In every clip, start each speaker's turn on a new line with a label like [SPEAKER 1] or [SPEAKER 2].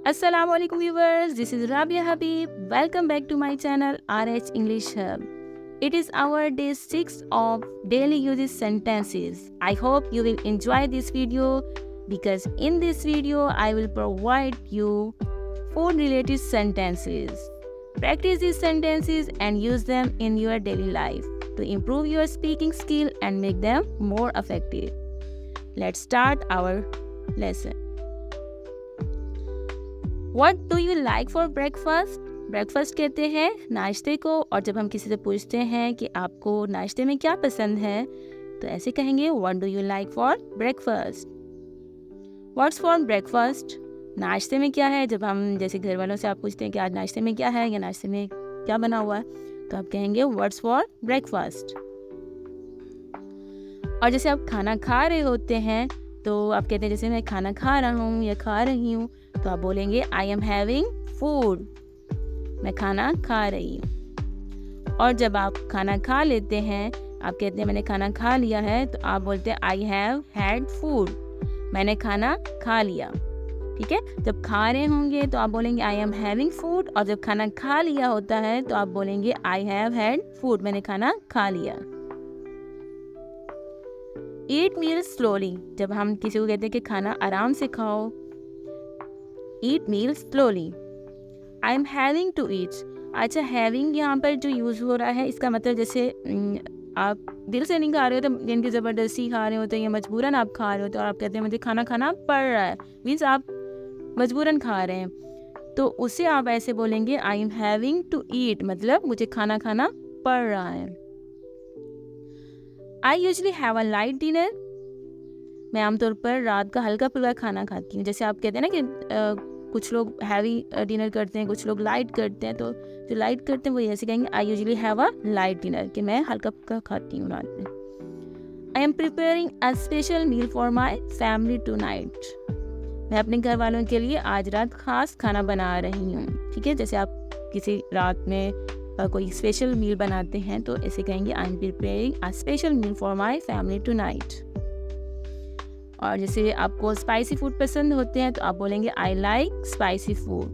[SPEAKER 1] Assalamu alaikum viewers, this is Rabia Habib. Welcome back to my channel RH English Hub. It is our day 6 of daily uses sentences. I hope you will enjoy this video because in this video I will provide you food related sentences. Practice these sentences and use them in your daily life to improve your speaking skill and make them more effective. Let's start our lesson. What do you like for breakfast? Breakfast कहते हैं नाश्ते को, और जब हम किसी से पूछते हैं कि आपको नाश्ते में क्या पसंद है तो ऐसे कहेंगे What do you like for breakfast? What's for breakfast? नाश्ते में क्या है? जब हम जैसे घर वालों से आप पूछते हैं कि आज नाश्ते में क्या है या नाश्ते में क्या बना हुआ है तो आप कहेंगे What's for breakfast? और जैसे आप खाना खा रहे होते हैं तो आप कहते हैं जैसे मैं खाना खा रहा हूँ या खा रही हूँ तो आप बोलेंगे I am having food. मैं खाना खा रही हूँ. और जब आप खाना खा लेते हैं आप कहते हैं मैंने खाना खा लिया है तो आप बोलते हैं I have had food. मैंने खाना खा लिया. ठीक है, जब खा रहे होंगे तो आप बोलेंगे I am having food, और जब खाना खा लिया होता है तो आप बोलेंगे I have had food. मैंने खाना खा लिया. Eat meals slowly. जब हम किसी को कहते हैं कि खाना आराम से खाओ. Eat meals slowly. I am having to eat. अच्छा, having यहाँ पर जो यूज़ हो रहा है इसका मतलब जैसे आप दिल से नहीं खा रहे हो तो यानी कि ज़बरदस्ती खा रहे हो तो या मजबूरन आप खा रहे हो तो आप कहते हैं मुझे खाना खाना पड़ रहा है, मीन्स आप मजबूरन खा रहे हैं, तो उसे आप ऐसे बोलेंगे I am having to eat, मतलब मुझे खाना खाना पड़ रहा है. I usually have a light dinner. मैं आमतौर पर रात का हल्का फुल्का खाना खाती हूँ. जैसे आप कहते हैं ना कि कुछ लोग हैवी डिनर करते हैं, कुछ लोग लाइट करते हैं, तो जो लाइट करते हैं वो ऐसे कहेंगे I usually have a light dinner, कि मैं हल्का फुल्का खाती हूँ रात में. I am preparing a special meal for my family tonight. मैं अपने घर वालों के लिए आज रात खास खाना बना रही हूँ. ठीक है, जैसे आप किसी रात में कोई स्पेशल मील बनाते हैं तो ऐसे कहेंगे I am preparing a special meal for my family tonight. और जैसे आपको स्पाइसी फूड पसंद होते हैं तो आप बोलेंगे I like spicy food.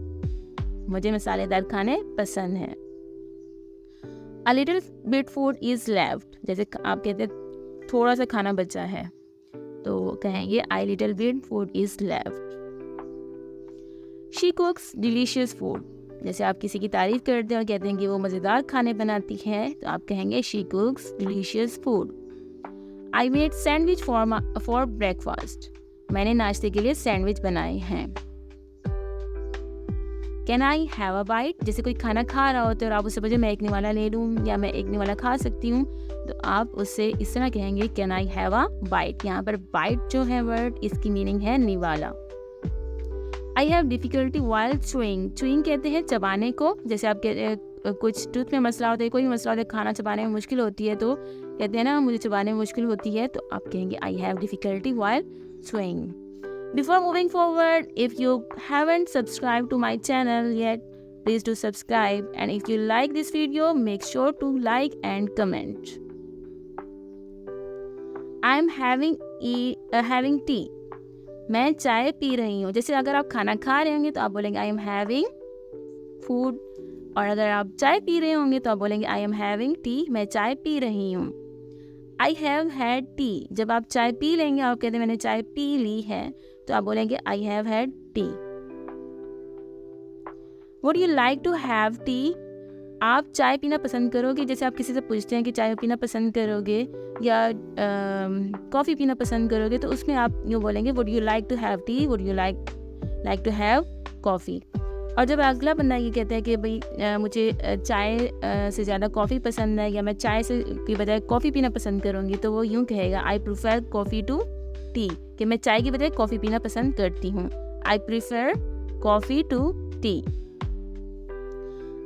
[SPEAKER 1] मुझे मसालेदार खाने पसंद हैं. A little bit food is left. जैसे आप कहते हैं थोड़ा सा खाना बचा है तो कहेंगे I little bit food is left. She cooks delicious food. जैसे आप किसी की तारीफ करते हैं और कहते हैं कि वो मज़ेदार खाने बनाती है तो आप कहेंगे She cooks delicious food. I made sandwich for breakfast. मैंने नाश्ते के लिए सैंडविच बनाए हैं. Can I have a bite? जैसे कोई खाना खा रहा होता है और आप उससे पूछे मैं एक निवाला ले लूँ या मैं एक निवाला खा सकती हूँ तो आप उससे इस तरह कहेंगे Can I have a bite? यहाँ पर bite जो है वर्ड इसकी मीनिंग है निवाला. I have difficulty while chewing. Chewing कहते हैं चबाने को. जैसे आप कहते हैं कुछ टूथ में मसला होता है, कोई भी मसला होता है, खाना चबाने में मुश्किल होती है तो कहते हैं ना मुझे चबाने में मुश्किल होती है तो आप कहेंगे I have difficulty while chewing. Before moving forward, if you haven't subscribed to my channel yet, please do subscribe, and if you like this video, make sure to like and comment. I am having tea. मैं चाय P रही हूँ. जैसे अगर आप खाना खा रहे होंगे तो आप बोलेंगे I am having food, और अगर आप चाय पी रहे होंगे तो आप बोलेंगे I am having tea. मैं चाय पी रही हूँ. I have had tea. जब आप चाय पी लेंगे आप कहते हैं मैंने चाय पी ली है तो आप बोलेंगे I have had tea. Would you like to have tea? आप चाय पीना पसंद करोगे? जैसे आप किसी से पूछते हैं कि चाय पीना पसंद करोगे या कॉफ़ी पीना पसंद करोगे तो उसमें आप यूँ बोलेंगे Would you like to have tea? Would you like to have coffee? और जब अगला बंदा ये कहता है कि भाई मुझे चाय से ज़्यादा कॉफ़ी पसंद है या मैं चाय से की बजाय कॉफ़ी पीना पसंद करूँगी तो वो यूँ कहेगा I prefer coffee to tea, कि मैं चाय की बजाय कॉफ़ी पीना पसंद करती हूँ. I prefer coffee to tea.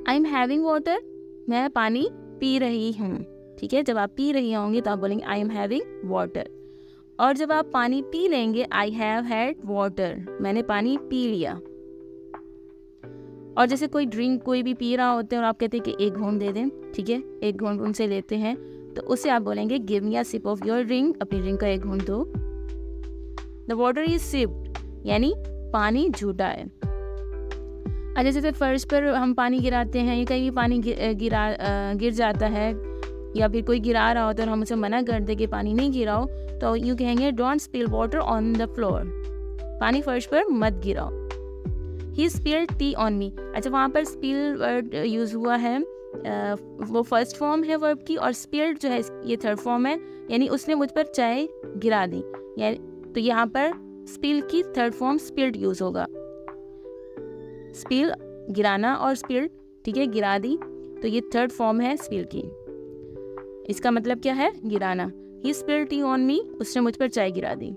[SPEAKER 1] I am having water. मैं पानी पी रही हूँ. ठीक है, जब आप पी रही होंगी तो आप बोलेंगे I am having water. और जब आप पानी पी लेंगे I have had water. मैंने पानी पी लिया. और जैसे कोई ड्रिंक कोई भी पी रहा होता है और आप कहते हैं कि एक घूंट दे दें, ठीक है, एक घूंट उनसे लेते हैं तो उससे आप बोलेंगे give me a sip of your drink. अपनी ड्रिंक का एक घूंट दो. द वाटर इज सिप्ड, यानी पानी झूठा है. अच्छा, जैसे फर्श पर हम पानी गिराते हैं या कहीं भी पानी गिर जाता है या फिर कोई गिरा रहा होता है और हम उसे मना कर दे कि पानी नहीं गिराओ, तो यूँ कहेंगे don't spill water on the floor, पानी फर्श पर मत गिराओ। ही स्पिल्ड टी ऑन मी। अच्छा, वहाँ पर स्पिल वर्ड यूज़ हुआ है, वो फर्स्ट फॉर्म है वर्ब की, और स्पिल्ड जो है ये थर्ड फॉर्म है, यानी उसने मुझ पर चाय गिरा दी। तो यहाँ पर स्पिल की थर्ड फॉर्म स्पिल्ड यूज़ होगा। स्पिल गिराना और स्पिल्ड, ठीक है, गिरा दी, तो ये थर्ड फॉर्म है स्पिल की। इसका मतलब क्या है? गिराना। ही स्पिल्ड टी ऑन मी, उसने मुझ पर चाय गिरा दी।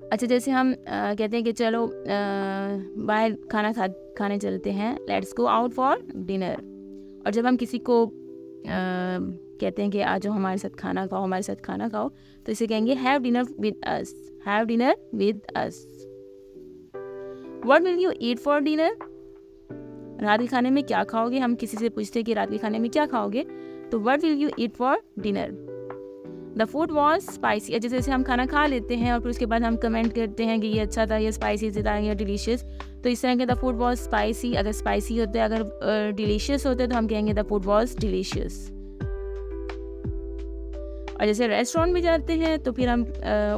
[SPEAKER 1] अच्छा, जैसे हम कहते हैं कि चलो बाहर खाना खाने चलते हैं, let's go out for dinner. और जब हम किसी को कहते हैं कि आ जाओ हमारे साथ खाना खाओ, हमारे साथ खाना खाओ, तो इसे कहेंगे have dinner with us, have dinner with us. What will you eat for dinner? रात के खाने में क्या खाओगे? हम किसी से पूछते हैं कि रात के खाने में क्या खाओगे, तो what will you eat for dinner? The food was spicy. जैसे हम खाना खा लेते हैं और फिर उसके बाद हम कमेंट करते हैं कि ये अच्छा था, ये स्पाइसी था, ये डिलीशियस, तो इस तरह के द फूड वॉज स्पाइसी अगर स्पाइसी होते हैं, अगर डिलीशियस होते हैं तो हम कहेंगे द फूड वॉज डिलीशियस। और जैसे रेस्टोरेंट में जाते हैं तो फिर हम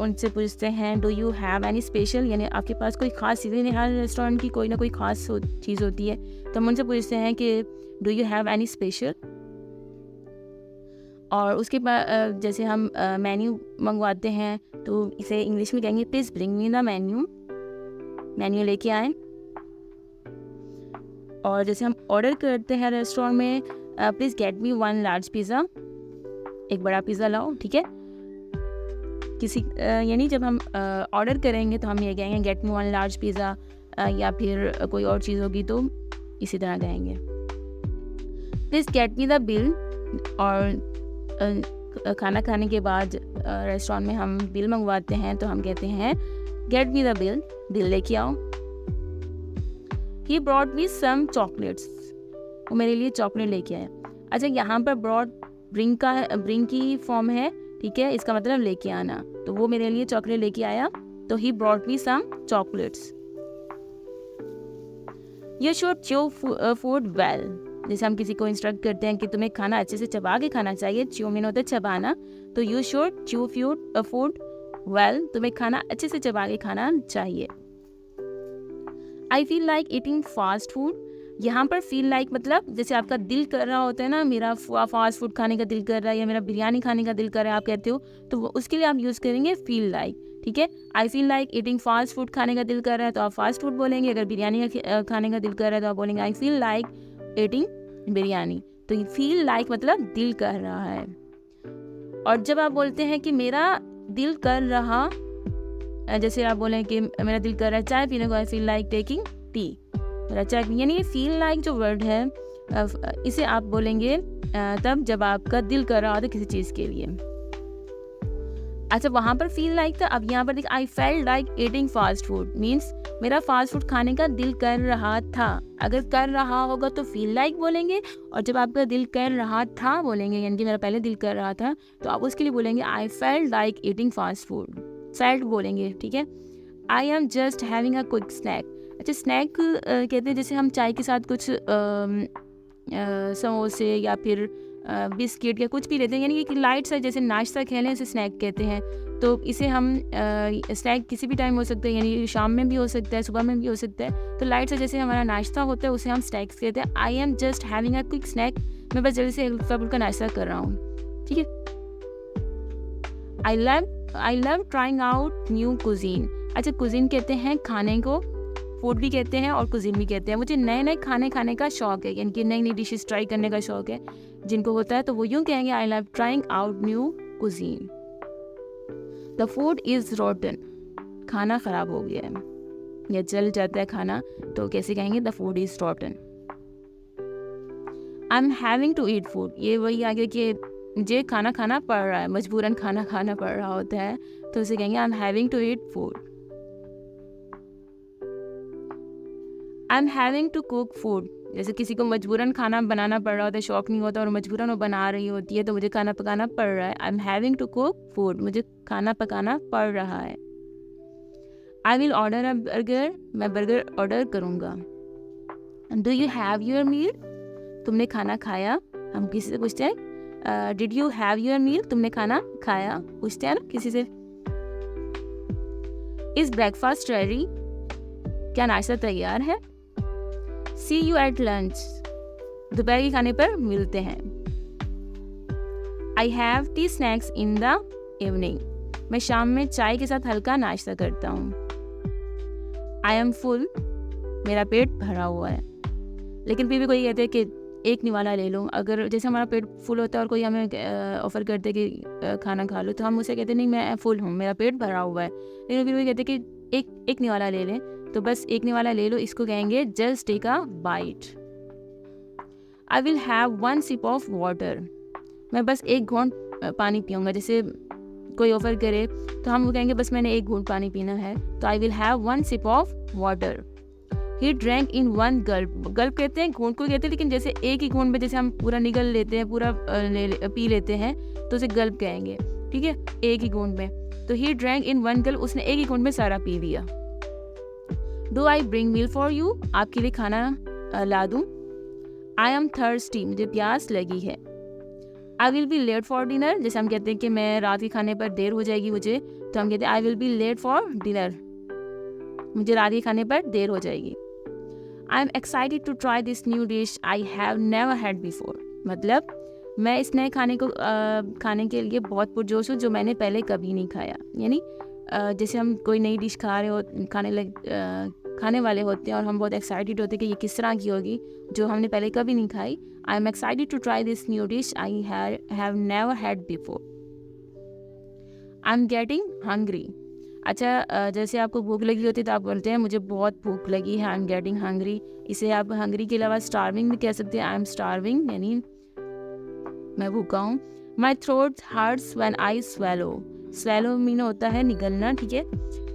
[SPEAKER 1] उनसे पूछते हैं do you have any special, यानी आपके पास कोई ख़ास चीज़ नहीं, हर रेस्टोरेंट की कोई ना कोई ख़ास चीज़ होती है, तो हम उनसे पूछते हैं कि do you have any special. और उसके बाद जैसे हम मेन्यू मंगवाते हैं तो इसे इंग्लिश में कहेंगे please bring me the menu, menu लेके आएँ। और जैसे हम ऑर्डर करते हैं रेस्टोरेंट में, please get me 1 large pizza, एक बड़ा पिज़्ज़ा लाओ, ठीक है। किसी यानी जब हम ऑर्डर करेंगे तो हम ये कहेंगे गेट मी 1 लार्ज पिज़्ज़ा, या फिर कोई और चीज़ होगी तो इसी तरह कहेंगे please get me the bill. और खाना खाने के बाद रेस्टोरेंट में हम बिल मंगवाते हैं तो हम कहते हैं get me the bill, bill लेके आओ। ही ब्रॉट मी सम चॉकलेट्स, वो मेरे लिए चॉकलेट लेके आया। अच्छा, यहाँ पर ब्रॉट ब्रिंग की फॉर्म है, ठीक है, इसका मतलब लेके आना, तो वो मेरे लिए चॉकलेट लेके आया, तो he brought me some chocolates. You should chew food well. जैसे हम किसी को इंस्ट्रक्ट करते हैं कि तुम्हें खाना अच्छे से चबा के खाना चाहिए, च्यू मीन होता है चबाना, तो you should chew food well, तुम्हें खाना अच्छे से चबा के खाना चाहिए। I feel like eating fast food. यहाँ पर फील लाइक मतलब जैसे आपका दिल कर रहा होता है ना, मेरा फास्ट फूड खाने का दिल कर रहा है या मेरा बिरयानी खाने का दिल कर रहा है, आप कहते हो, तो उसके लिए आप यूज़ करेंगे फील लाइक, ठीक है। I feel like eating fast food खाने का दिल कर रहा है तो आप फास्ट फूड बोलेंगे, अगर बिरयानी खाने का दिल कर रहा है तो आप बोलेंगे I feel like eating biryani. तो फील लाइक मतलब दिल कर रहा है। और जब आप बोलते हैं कि मेरा दिल कर रहा, जैसे आप बोलें कि मेरा दिल कर रहा है चाय पीने को, I feel like taking tea, मेरा चाय, यानी फील लाइक जो वर्ड है इसे आप बोलेंगे तब जब आपका दिल कर रहा होता किसी चीज़ के लिए। अच्छा, वहाँ पर फील लाइक था, अब यहाँ पर देख आई felt like eating fast food, means मेरा फास्ट फूड खाने का दिल कर रहा था। अगर कर रहा होगा तो फील लाइक बोलेंगे, और जब आपका दिल कर रहा था बोलेंगे, यानी कि मेरा पहले दिल कर रहा था, तो आप उसके लिए बोलेंगे I felt like eating fast food, felt बोलेंगे, ठीक है। I am just having a quick snack. अच्छा, स्नैक कहते हैं जैसे हम चाय के साथ कुछ समोसे या फिर बिस्किट या कुछ भी लेते हैं, यानी कि लाइट सा जैसे नाश्ता कह लें, उसे स्नैक कहते हैं। तो इसे हम स्नैक किसी भी टाइम हो सकता है, यानी शाम में भी हो सकता है, सुबह में भी हो सकता है। तो लाइट सा जैसे हमारा नाश्ता होता है उसे हम स्नैक्स कहते हैं। I am just having a quick snack, मैं बस जल्दी से हल्का फुल्का नाश्ता कर रहा हूँ, ठीक है। I love trying out new cuisine. अच्छा, कुजीन कहते हैं खाने को, फूड भी कहते हैं और कुजीन भी कहते हैं। मुझे नए नए खाने का शौक है, यानी कि नई नई डिशेस ट्राई करने का शौक है जिनको होता है, तो वो यूँ कहेंगे I love trying out new cuisine. The food is rotten, खाना ख़राब हो गया है या जल जाता है खाना, तो कैसे कहेंगे the food is rotten. I am having to eat food, ये वही आ गया कि मुझे खाना खाना पड़ रहा है, मजबूरन खाना खाना पड़ रहा होता है, तो उसे कहेंगे I am having to eat food. I am having to cook food, जैसे किसी को मजबूरन खाना बनाना पड़ रहा होता है, शौक नहीं होता और मजबूरन वो बना रही होती है, तो मुझे खाना पकाना पड़ रहा है। I am having to cook food, मुझे खाना पकाना पड़ रहा है। I will order a burger, मैं बर्गर ऑर्डर करूँगा। Do you have your meal, तुमने खाना खाया, हम किसी से पूछते हैं did you have your meal, तुमने खाना खाया, पूछते हैं ना किसी से। इज ब्रेकफास्ट रेडी, क्या नाश्ता तैयार है। सी यू एट लंच, दोपहर के खाने पर मिलते हैं। I have T snacks in the evening, मैं शाम में चाय के साथ हल्का नाश्ता करता हूँ। आई एम फुल, मेरा पेट भरा हुआ है। लेकिन फिर भी कोई कहते हैं कि एक निवाला ले लो। अगर जैसे हमारा पेट फुल होता है और कोई हमें ऑफ़र करते कि खाना खा लो, तो हम उसे कहते नहीं मैं फुल हूँ, मेरा पेट भरा हुआ है। लेकिन फिर वही कहते कि एक निवाला ले लें, तो बस एक निवाला ले लो, इसको कहेंगे just take a bite. I will have one sip of water, मैं बस एक घूंट पानी पीऊँगा। जैसे कोई ऑफ़र करे तो हम वो कहेंगे बस मैंने एक घूंट पानी पीना है, तो I will have one sip of water. He drank in one gulp, gulp कहते हैं घूंट को कहते हैं, लेकिन जैसे एक ही घूंट में जैसे हम पूरा निगल लेते हैं, पूरा पी लेते हैं, तो उसे गल्प कहेंगे, ठीक है, एक ही घूंट में। तो ही ड्रैंक इन वन गल्प, उसने एक ही घूंट में सारा पी लिया। Do I bring meal for you, आपके लिए खाना ला दूँ। आई एम थर्स्टी, मुझे प्यास लगी है। I will be late for dinner, जैसे हम कहते हैं कि मैं रात के खाने पर देर हो जाएगी मुझे, तो हम कहते हैं I will be late for dinner, मुझे रात के खाने पर देर हो जाएगी। I am excited to try this new dish I have never had before, मतलब मैं इस नए खाने को खाने के लिए बहुत पुरजोश हूँ जो मैंने पहले कभी नहीं खाया। यानी जैसे हम कोई नई डिश खा रहे हो खाने वाले होते हैं और हम बहुत एक्साइटेड होते हैं कि ये किस तरह की होगी जो हमने पहले कभी नहीं खाई। I am excited to try this new dish I have never had before. I am getting hungry, अच्छा जैसे आपको भूख लगी होती है तो आप बोलते हैं मुझे बहुत भूख लगी है, आई एम गेटिंग हंग्री। इसे आप हंग्री के अलावा स्टार्विंग भी कह सकते हैं, आई एम स्टार्विंग यानी मैं भूखा हूँ। My throat hurts when I swallow, swallow mean होता है निगलना, ठीक है।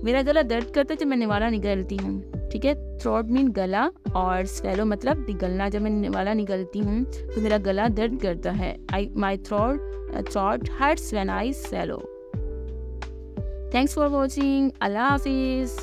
[SPEAKER 1] मेरा गला दर्द करता है जब मैं निवाला निगलती हूँ, ठीक है। थ्रोट मीन गला और स्वेलो मतलब निगलना, जब मैं निवाला निगलती हूँ तो मेरा गला दर्द करता है। My throat hurts when I swallow. Thanks for watching. Allah Hafiz.